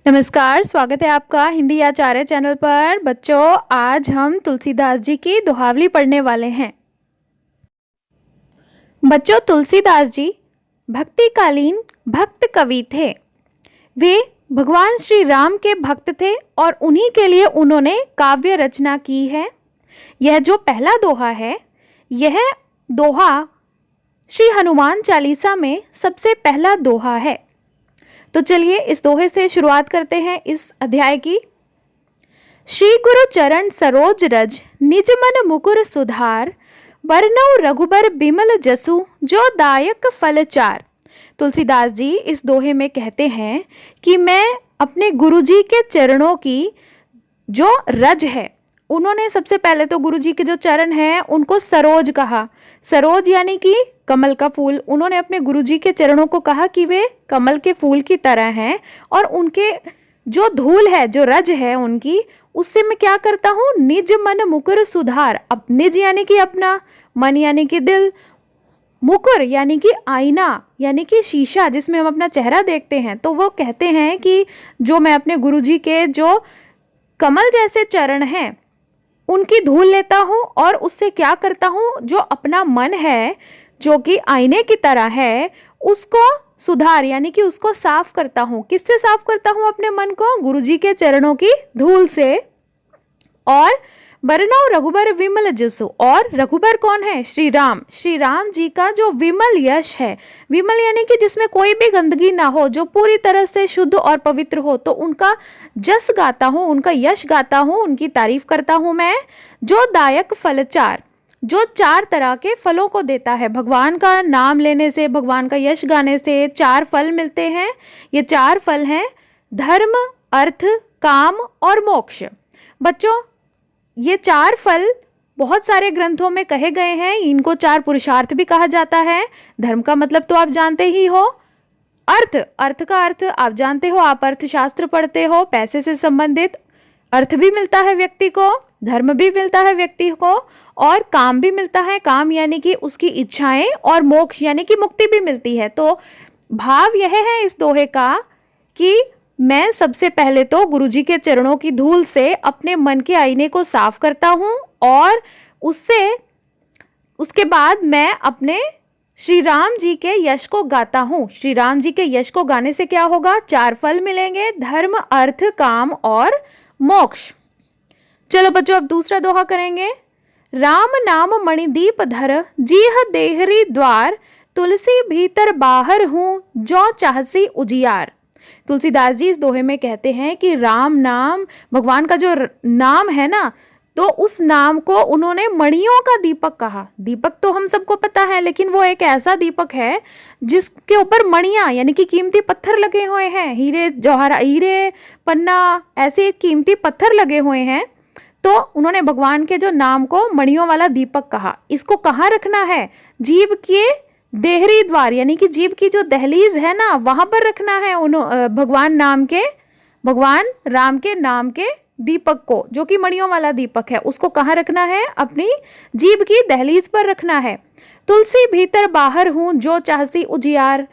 नमस्कार, स्वागत है आपका हिंदी आचार्य चैनल पर। बच्चों, आज हम तुलसीदास जी की दोहावली पढ़ने वाले हैं। बच्चों, तुलसीदास जी भक्तिकालीन भक्त कवि थे। वे भगवान श्री राम के भक्त थे और उन्हीं के लिए उन्होंने काव्य रचना की है। यह जो पहला दोहा है, यह दोहा श्री हनुमान चालीसा में सबसे पहला दोहा है। तो चलिए इस दोहे से शुरुआत करते हैं इस अध्याय की। श्री गुरु चरण सरोज रज, निज मन मुकुर सुधार, बरनउँ रघुबर बिमल जसु, जो दायक फल चार। तुलसीदास जी इस दोहे में कहते हैं कि मैं अपने गुरुजी के चरणों की जो रज है, उन्होंने सबसे पहले तो गुरुजी के जो चरण हैं उनको सरोज कहा। सरोज यानी कि कमल का फूल। उन्होंने अपने गुरुजी के चरणों को कहा कि वे कमल के फूल की तरह हैं और उनके जो धूल है, जो रज है उनकी, उससे मैं क्या करता हूँ, निज मन मुकुर सुधार। अब निज यानी कि अपना, मन यानी कि दिल, मुकुर यानी कि आईना यानी कि शीशा जिसमें हम अपना चेहरा देखते हैं। तो वो कहते हैं कि जो मैं अपने गुरुजी के जो कमल जैसे चरण हैं उनकी धूल लेता हूँ और उससे क्या करता हूँ, जो अपना मन है जो कि आईने की तरह है, उसको सुधार यानी कि उसको साफ करता हूँ। किससे साफ करता हूँ अपने मन को? गुरुजी के चरणों की धूल से। और बरनउँ रघुबर विमल जसु, और रघुबर कौन है? श्री राम। श्री राम जी का जो विमल यश है, विमल यानी कि जिसमें कोई भी गंदगी ना हो, जो पूरी तरह से शुद्ध और पवित्र हो, तो उनका जस गाता हूँ, उनका यश गाता हूँ, उनकी तारीफ करता हूँ मैं। जो दायक फल चार, जो चार तरह के फलों को देता है। भगवान का नाम लेने से, भगवान का यश गाने से चार फल मिलते हैं। ये चार फल हैं धर्म, अर्थ, काम और मोक्ष। बच्चों, ये चार फल बहुत सारे ग्रंथों में कहे गए हैं। इनको चार पुरुषार्थ भी कहा जाता है। धर्म का मतलब तो आप जानते ही हो। अर्थ, अर्थ का अर्थ आप जानते हो, आप अर्थशास्त्र पढ़ते हो। पैसे से संबंधित अर्थ भी मिलता है व्यक्ति को, धर्म भी मिलता है व्यक्ति को, और काम भी मिलता है। काम यानी कि उसकी इच्छाएं, और मोक्ष यानी कि मुक्ति भी मिलती है। तो भाव यह है इस दोहे का कि मैं सबसे पहले तो गुरुजी के चरणों की धूल से अपने मन के आईने को साफ करता हूँ, और उसके बाद मैं अपने श्री राम जी के यश को गाता हूँ। श्री राम जी के यश को गाने से क्या होगा? चार फल मिलेंगे, धर्म, अर्थ, काम और मोक्ष। चलो बच्चों, अब दूसरा दोहा करेंगे। राम नाम मणिदीप धर, जीह देहरी द्वार, तुलसी भीतर बाहर हूँ, जो चाहसी उजियार। तुलसीदास जी इस दोहे में कहते हैं कि राम नाम, भगवान का जो नाम है ना, तो उस नाम को उन्होंने मणियों का दीपक कहा। दीपक तो हम सबको पता है, लेकिन वो एक ऐसा दीपक है जिसके ऊपर मणियां यानी कि कीमती पत्थर लगे हुए हैं। हीरे जवाहरात, हीरे, पन्ना, ऐसे कीमती पत्थर लगे हुए हैं। तो उन्होंने भगवान के जो नाम को मणियों वाला दीपक कहा। इसको कहाँ रखना है? जीभ के देहरी द्वार यानी कि जीभ की जो दहलीज है ना, वहां पर रखना है भगवान राम के नाम के दीपक को, जो कि मणियों वाला दीपक है। उसको कहाँ रखना है? अपनी जीभ की दहलीज पर रखना है। तुलसी भीतर बाहर हूँ, जो चाहसी उजियार।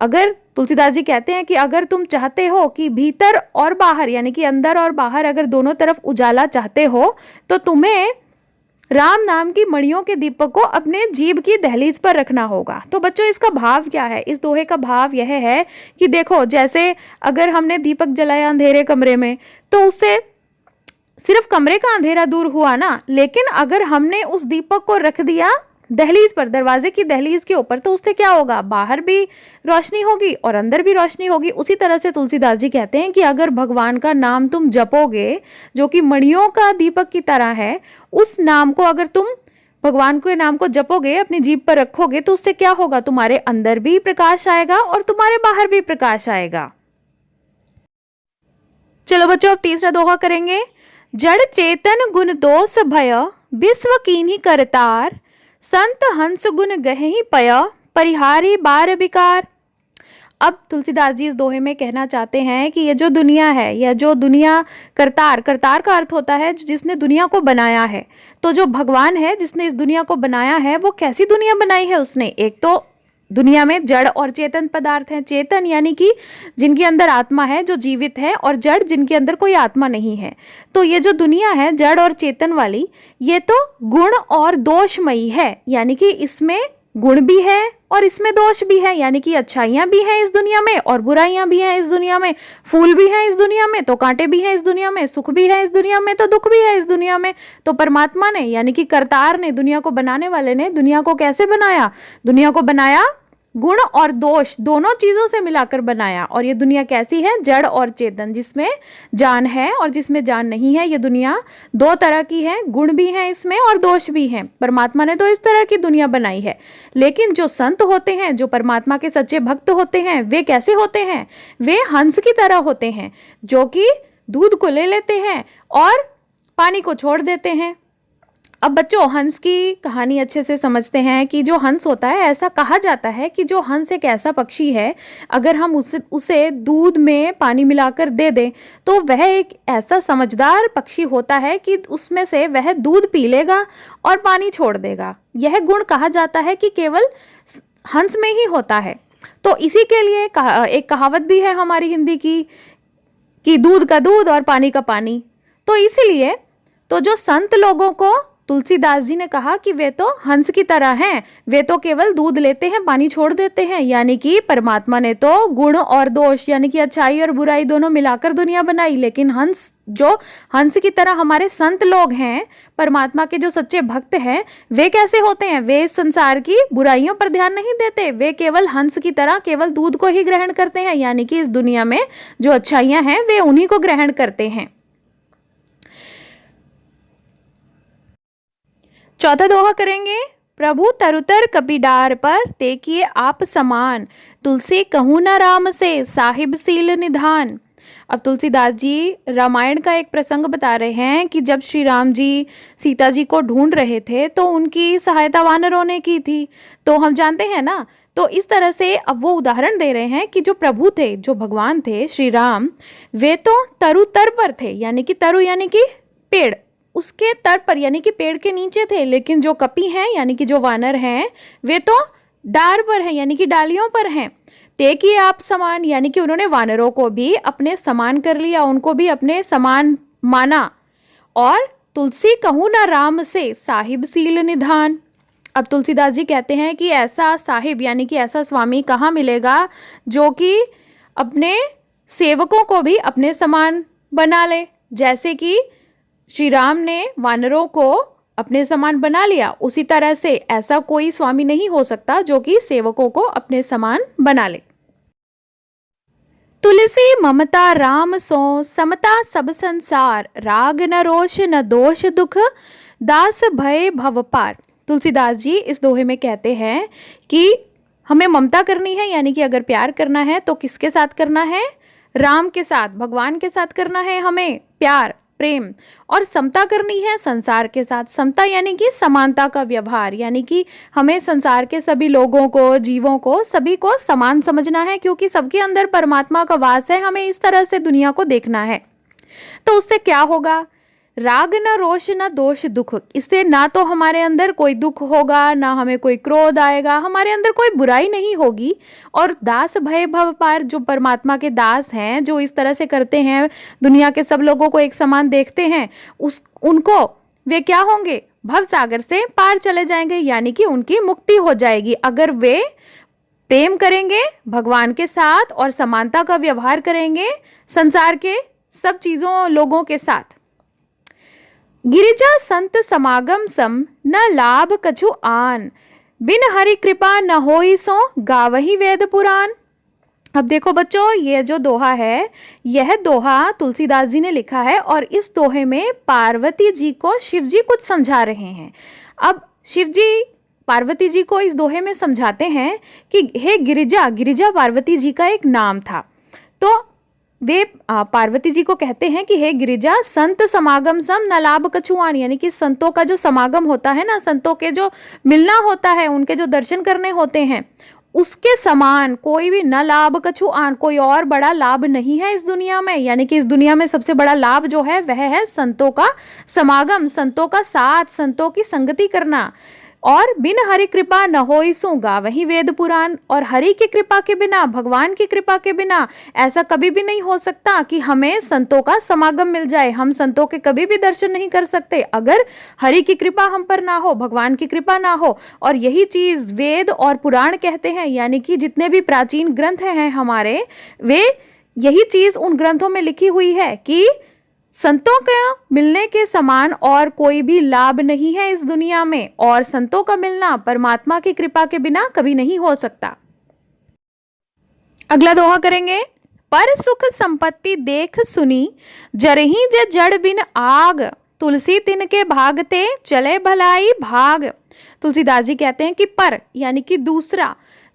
अगर तुलसीदास जी कहते हैं कि अगर तुम चाहते हो कि भीतर और बाहर यानी कि अंदर और बाहर अगर दोनों तरफ उजाला चाहते हो, तो तुम्हें राम नाम की मणियों के दीपक को अपने जीभ की दहलीज पर रखना होगा। तो बच्चों, इसका भाव क्या है? इस दोहे का भाव यह है कि देखो, जैसे अगर हमने दीपक जलाया अंधेरे कमरे में, तो उससे सिर्फ कमरे का अंधेरा दूर हुआ ना, लेकिन अगर हमने उस दीपक को रख दिया दहलीज पर, दरवाजे की दहलीज के ऊपर, तो उससे क्या होगा? बाहर भी रोशनी होगी और अंदर भी रोशनी होगी। उसी तरह से तुलसीदास जी कहते हैं कि अगर भगवान का नाम तुम जपोगे, जो कि मणियों का दीपक की तरह है, उस नाम को अगर तुम भगवान के नाम को जपोगे, अपनी जीभ पर रखोगे, तो उससे क्या होगा? तुम्हारे अंदर भी प्रकाश आएगा और तुम्हारे बाहर भी प्रकाश आएगा। चलो बच्चों, अब तीसरा दोहा करेंगे। जड़ चेतन गुण दोष भय, विश्व कीन्ही करतार, संत हंस गुण गहहि पय, परिहारी बार विकार। अब तुलसीदास जी इस दोहे में कहना चाहते हैं कि ये जो दुनिया है, यह जो दुनिया, करतार, करतार का अर्थ होता है जिसने दुनिया को बनाया है। तो जो भगवान है जिसने इस दुनिया को बनाया है, वो कैसी दुनिया बनाई है उसने? एक तो दुनिया में जड़ और चेतन पदार्थ हैं। चेतन यानी कि जिनके अंदर आत्मा है, जो जीवित है, और जड़ जिनके अंदर कोई आत्मा नहीं है। तो ये जो दुनिया है जड़ और चेतन वाली, ये तो गुण और दोषमयी है, यानी कि इसमें गुण भी है और इसमें दोष भी है, यानी कि अच्छाइयां भी हैं इस दुनिया में और बुराइयां भी हैं इस दुनिया में, फूल भी हैं इस दुनिया में तो कांटे भी हैं इस दुनिया में, सुख भी है इस दुनिया में तो दुख भी है इस दुनिया में। तो परमात्मा ने यानी कि करतार ने, दुनिया को बनाने वाले ने दुनिया को कैसे बनाया? दुनिया को बनाया गुण और दोष दोनों चीजों से मिलाकर बनाया। और ये दुनिया कैसी है? जड़ और चेतन, जिसमें जान है और जिसमें जान नहीं है। ये दुनिया दो तरह की है, गुण भी हैं इसमें और दोष भी हैं। परमात्मा ने तो इस तरह की दुनिया बनाई है। लेकिन जो संत होते हैं, जो परमात्मा के सच्चे भक्त होते हैं, वे कैसे होते हैं? वे हंस की तरह होते हैं, जो कि दूध को ले लेते हैं और पानी को छोड़ देते हैं। अब बच्चों, हंस की कहानी अच्छे से समझते हैं कि जो हंस होता है, ऐसा कहा जाता है कि जो हंस एक ऐसा पक्षी है, अगर हम उसे दूध में पानी मिलाकर दे दें तो वह एक ऐसा समझदार पक्षी होता है कि उसमें से वह दूध पी लेगा और पानी छोड़ देगा। यह गुण कहा जाता है कि केवल हंस में ही होता है। तो इसी के लिए एक कहावत भी है हमारी हिंदी की कि दूध का दूध और पानी का पानी। तो इसीलिए तो जो संत लोगों को तुलसीदास जी ने कहा कि वे तो हंस की तरह हैं, वे तो केवल दूध लेते हैं, पानी छोड़ देते हैं। यानी कि परमात्मा ने तो गुण और दोष यानी कि अच्छाई और बुराई दोनों मिलाकर दुनिया बनाई। लेकिन हंस की तरह हमारे संत लोग हैं, परमात्मा के जो सच्चे भक्त हैं, वे कैसे होते हैं? वे इस संसार की बुराइयों पर ध्यान नहीं देते, वे केवल हंस की तरह केवल दूध को ही ग्रहण करते हैं। यानी कि इस दुनिया में जो अच्छाइयां हैं वे उन्हीं को ग्रहण करते हैं। चौथा दोहा करेंगे। प्रभु तरुतर कपीडार पर तेकिए आप समान, तुलसी कहूँ न राम से साहिब सील निधान। अब तुलसीदास जी रामायण का एक प्रसंग बता रहे हैं कि जब श्री राम जी सीता जी को ढूंढ रहे थे तो उनकी सहायता वानरों ने की थी। तो हम जानते हैं ना, तो इस तरह से अब वो उदाहरण दे रहे हैं कि जो प्रभु थे, जो भगवान थे श्री राम, वे तो तरुतर पर थे, यानी कि तरु यानी कि पेड़, उसके तर पर यानी कि पेड़ के नीचे थे। लेकिन जो कपी हैं यानी कि जो वानर हैं, वे तो डार पर हैं यानी कि डालियों पर हैं। तेकिए आप समान यानी कि उन्होंने वानरों को भी अपने समान कर लिया, उनको भी अपने समान माना। और तुलसी कहूँ ना राम से साहिब सील निधान। अब तुलसीदास जी कहते हैं कि ऐसा साहिब यानी कि ऐसा स्वामी कहाँ मिलेगा जो कि अपने सेवकों को भी अपने समान बना ले। जैसे कि श्री राम ने वानरों को अपने समान बना लिया, उसी तरह से ऐसा कोई स्वामी नहीं हो सकता जो कि सेवकों को अपने समान बना ले। तुलसी ममता राम सो समता सब संसार, राग न रोष न दोष दुख, दास भय भव पार। तुलसीदास जी इस दोहे में कहते हैं कि हमें ममता करनी है, यानी कि अगर प्यार करना है तो किसके साथ करना है? राम के साथ, भगवान के साथ करना है हमें प्यार, प्रेम। और समता करनी है संसार के साथ। समता यानी कि समानता का व्यवहार, यानी कि हमें संसार के सभी लोगों को, जीवों को, सभी को समान समझना है, क्योंकि सबके अंदर परमात्मा का वास है। हमें इस तरह से दुनिया को देखना है। तो उससे क्या होगा? राग न रोष न दोष दुख। इससे ना तो हमारे अंदर कोई दुख होगा, ना हमें कोई क्रोध आएगा, हमारे अंदर कोई बुराई नहीं होगी। और दास भय भव पार, जो परमात्मा के दास हैं, जो इस तरह से करते हैं, दुनिया के सब लोगों को एक समान देखते हैं, उनको वे क्या होंगे? भव सागर से पार चले जाएंगे, यानी कि उनकी मुक्ति हो जाएगी अगर वे प्रेम करेंगे भगवान के साथ और समानता का व्यवहार करेंगे संसार के सब चीजों, लोगों के साथ। गिरिजा संत समागम सम, न लाभ कछु आन, बिन हरि कृपा न होई सो, गावही वेद पुराण। अब देखो बच्चों, ये जो दोहा है, यह दोहा तुलसीदास जी ने लिखा है और इस दोहे में पार्वती जी को शिव जी कुछ समझा रहे हैं। अब शिव जी पार्वती जी को इस दोहे में समझाते हैं कि हे गिरिजा, गिरिजा पार्वती जी का एक नाम था। तो वे पार्वती जी को कहते हैं कि हे गिरिजा, संत समागम सम न लाभ कछुआन, यानी कि संतों का जो समागम होता है ना, संतों के जो मिलना होता है, उनके जो दर्शन करने होते हैं, उसके समान कोई भी न लाभ कछुआन, कोई और बड़ा लाभ नहीं है इस दुनिया में। यानी कि इस दुनिया में सबसे बड़ा लाभ जो है वह है संतों का समागम, संतों का साथ, संतों की संगति करना। और बिन हरि कृपा न होई सो गावहीं वेद पुराण। और हरि की कृपा के बिना, भगवान की कृपा के बिना ऐसा कभी भी नहीं हो सकता कि हमें संतों का समागम मिल जाए। हम संतों के कभी भी दर्शन नहीं कर सकते अगर हरि की कृपा हम पर ना हो, भगवान की कृपा ना हो। और यही चीज वेद और पुराण कहते हैं, यानी कि जितने भी प्राचीन ग्रंथ हैं हमारे, वे यही चीज उन ग्रंथों में लिखी हुई है कि संतों का मिलने के समान और कोई भी लाभ नहीं है इस दुनिया में, और संतों का मिलना परमात्मा की कृपा के बिना कभी नहीं हो सकता। अगला दोहा करेंगे। पर सुख संपत्ति देख सुनी, जरही जे जड़ बिन आग, तुलसी तिन के भागते चले भलाई भाग। तुलसीदास जी कहते हैं कि पर यानी कि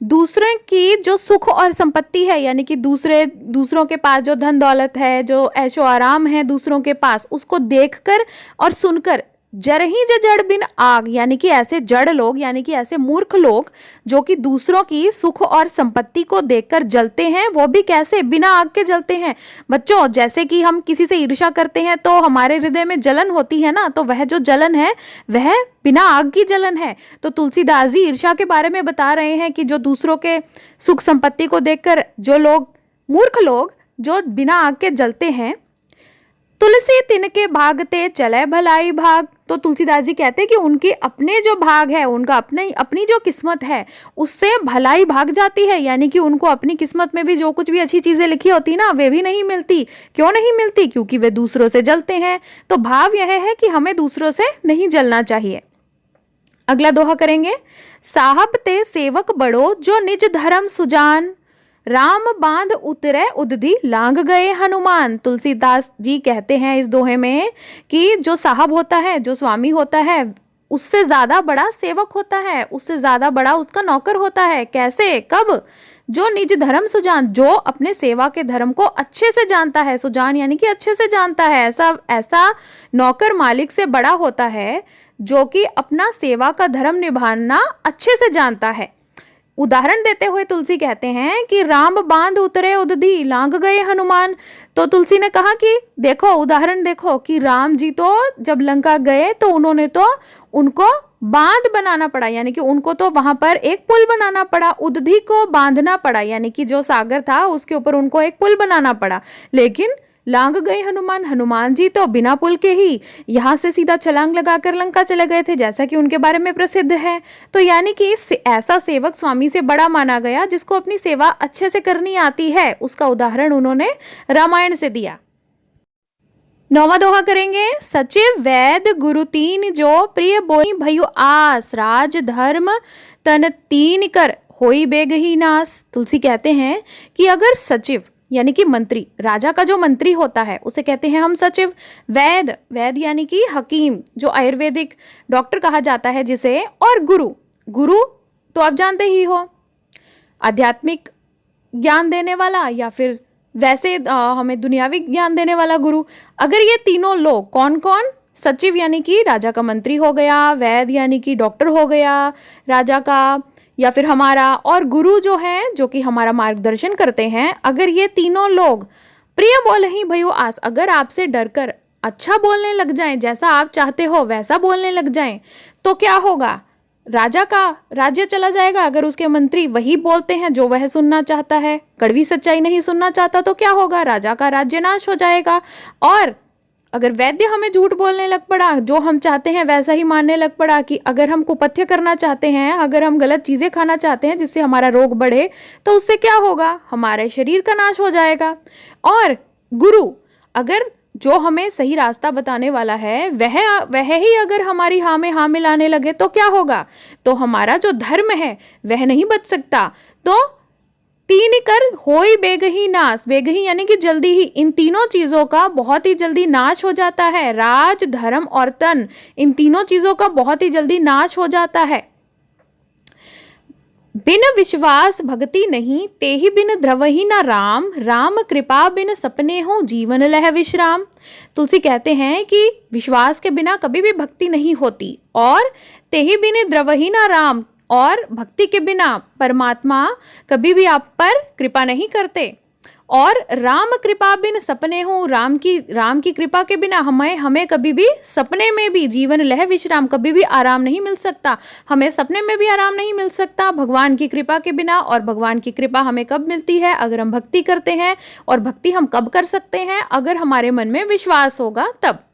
दूसरे की जो सुख और संपत्ति है, यानी कि दूसरों के पास जो धन दौलत है, जो ऐशो आराम है दूसरों के पास, उसको देखकर और सुनकर जरही जे जड़ बिन आग, यानी कि ऐसे जड़ लोग, यानी कि ऐसे मूर्ख लोग जो कि दूसरों की सुख और संपत्ति को देखकर जलते हैं, वो भी कैसे, बिना आग के जलते हैं। बच्चों, जैसे कि हम किसी से ईर्ष्या करते हैं तो हमारे हृदय में जलन होती है ना, तो वह जो जलन है वह बिना आग की जलन है। तो तुलसीदास जी ईर्ष्या के बारे में बता रहे हैं कि जो दूसरों के सुख संपत्ति को देखकर जो लोग, मूर्ख लोग जो बिना आग के जलते हैं, तुलसी तिनके भागते चले भलाई भाग। तो तुलसीदास जी कहते हैं कि उनके अपने जो भाग है, उनका अपनी जो किस्मत है उससे भलाई भाग जाती है, यानी कि उनको अपनी किस्मत में भी जो कुछ भी अच्छी चीजें लिखी होती ना, वे भी नहीं मिलती। क्यों नहीं मिलती? क्योंकि वे दूसरों से जलते हैं। तो भाव यह है कि हमें दूसरों से नहीं जलना चाहिए। अगला दोहा करेंगे। साहब ते सेवक बड़ो जो निज धर्म सुजान, राम बांध उतरे उदधि लांग गए हनुमान। तुलसीदास जी कहते हैं इस दोहे में कि जो साहब होता है, जो स्वामी होता है, उससे ज्यादा बड़ा सेवक होता है, उससे ज्यादा बड़ा उसका नौकर होता है। कैसे, कब? जो निज धर्म सुजान, जो अपने सेवा के धर्म को अच्छे से जानता है। सुजान यानी कि अच्छे से जानता है। ऐसा नौकर मालिक से बड़ा होता है जो कि अपना सेवा का धर्म निभाना अच्छे से जानता है। उदाहरण देते हुए तुलसी कहते हैं कि राम बांध उतरे उदधि लांग गए हनुमान। तो तुलसी ने कहा कि देखो, उदाहरण देखो कि राम जी तो जब लंका गए तो उन्होंने तो उनको बांध बनाना पड़ा, यानी कि उनको तो वहां पर एक पुल बनाना पड़ा, उदधि को बांधना पड़ा, यानी कि जो सागर था उसके ऊपर उनको एक पुल बनाना पड़ा। लेकिन लांग गए हनुमान जी तो बिना पुल के ही यहाँ से सीधा छलांग लगाकर लंका चले गए थे, जैसा कि उनके बारे में प्रसिद्ध है। तो यानी कि ऐसा सेवक स्वामी से बड़ा माना गया जिसको अपनी सेवा अच्छे से करनी आती है। उसका उदाहरण उन्होंने रामायण से दिया। 9वां दोहा करेंगे। सचिव वैद गुरु तीन जो प्रिय बोई भयो आस, राज धर्म तन तीन कर होई बेगही नास। तुलसी कहते हैं कि अगर सचिव यानी कि मंत्री, राजा का जो मंत्री होता है उसे कहते हैं हम सचिव। वैद यानी कि हकीम, जो आयुर्वेदिक डॉक्टर कहा जाता है जिसे, और गुरु तो आप जानते ही हो, आध्यात्मिक ज्ञान देने वाला या फिर वैसे हमें दुनियावी ज्ञान देने वाला गुरु। अगर ये तीनों लोग, कौन कौन? सचिव यानी कि राजा का मंत्री हो गया, वैद यानी कि डॉक्टर हो गया राजा का या फिर हमारा, और गुरु जो है जो कि हमारा मार्गदर्शन करते हैं, अगर ये तीनों लोग प्रिय बोले ही भयो आस, अगर आपसे डरकर अच्छा बोलने लग जाएं, जैसा आप चाहते हो वैसा बोलने लग जाएं, तो क्या होगा? राजा का राज्य चला जाएगा। अगर उसके मंत्री वही बोलते हैं जो वह सुनना चाहता है, कड़वी सच्चाई नहीं सुनना चाहता, तो क्या होगा? राजा का राज्य नाश हो जाएगा। और अगर वैद्य हमें झूठ बोलने लग पड़ा, जो हम चाहते हैं वैसा ही मानने लग पड़ा, कि अगर हम कुपथ्य करना चाहते हैं, अगर हम गलत चीजें खाना चाहते हैं जिससे हमारा रोग बढ़े, तो उससे क्या होगा? हमारे शरीर का नाश हो जाएगा। और गुरु, अगर जो हमें सही रास्ता बताने वाला है वह ही अगर हमारी हाँ में हाँ मिलाने लगे, तो क्या होगा? तो हमारा जो धर्म है वह नहीं बच सकता। तो तीन कर होई बेगही नाश, बेगही यानी कि जल्दी ही, इन तीनों चीजों का बहुत ही जल्दी नाश हो जाता है। राज, धर्म और तन, इन तीनों चीजों का बहुत ही जल्दी नाश हो जाता है। बिन विश्वास भक्ति नहीं, तेहि बिन द्रवहि न राम, राम कृपा बिन सपने हो जीवन लह विश्राम। तुलसी कहते हैं कि विश्वास के बिना कभी भी भक्ति नहीं होती, और तेहि बिन द्रवहि न राम, और भक्ति के बिना परमात्मा कभी भी आप पर कृपा नहीं करते। और राम कृपा बिन सपने हूँ, राम की कृपा के बिना हमें कभी भी सपने में भी जीवन लह विश्राम, कभी भी आराम नहीं मिल सकता। हमें सपने में भी आराम नहीं मिल सकता भगवान की कृपा के बिना। और भगवान की कृपा हमें कब मिलती है? अगर हम भक्ति करते हैं। और भक्ति हम कब कर सकते हैं? अगर हमारे मन में विश्वास होगा तब।